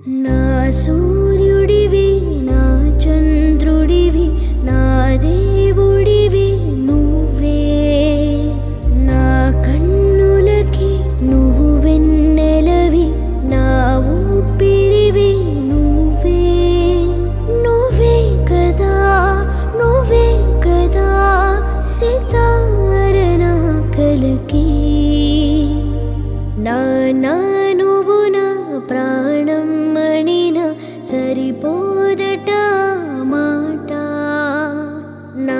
నా సూర్యుడివి నా చంద్రుడివి నా దేవుడివి నువ్వే నా కన్నులకి నువ్వు వెన్నెలవి నా ఊపిరివి నువ్వే నువ్వే కదా సితార నా కలకి నా నువ్వు నా ప్రాణం మణిన సరిపోదట మాట నా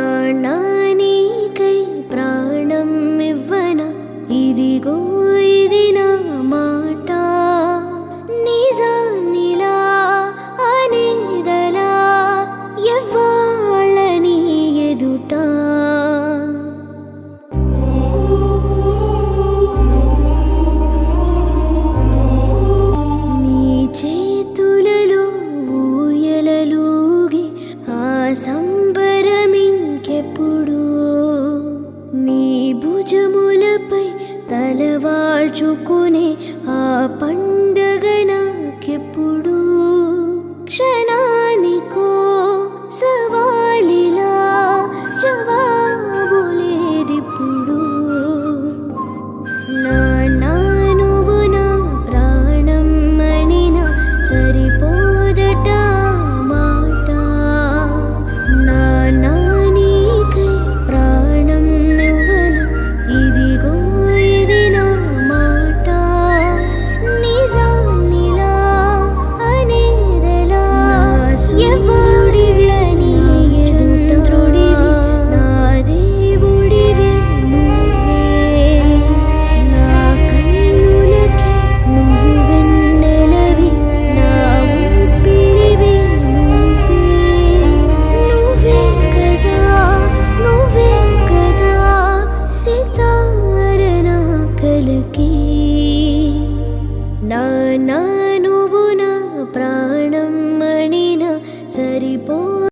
నీకై ప్రాణం ఇవ్వన ఇదిగో ఇది నా మాట నిజానిలా అనేదలా ఎవ్వాళ్ళని ఎదుట చేతులలో ఊయలలూగి ఆ సంబరమింకెప్పుడు నీ భుజములపై తలవాల్చుకునే ఆ పండగ నాకెప్పుడు క్షణానికో సవాలిలా జవాబు లేదిప్పుడు నా నువ్వు నా ప్రాణం మణిన సరిపోదట మాట నా నీకై ప్రాణం ఇవ్వన ఇదిగో ఇది నా మాట నిజానిలా అనేదలా ఎవడివి నీ చంద్రుడివి నా దేవుడివి నువ్వే నా కన్నులకి నువ్వు వెన్నెలవి నా ఊపిరివి నువ్వే నువ్వే కదా సితార నా కలకి నా నువ్వు నా ప్రాణం మణిన సరిపో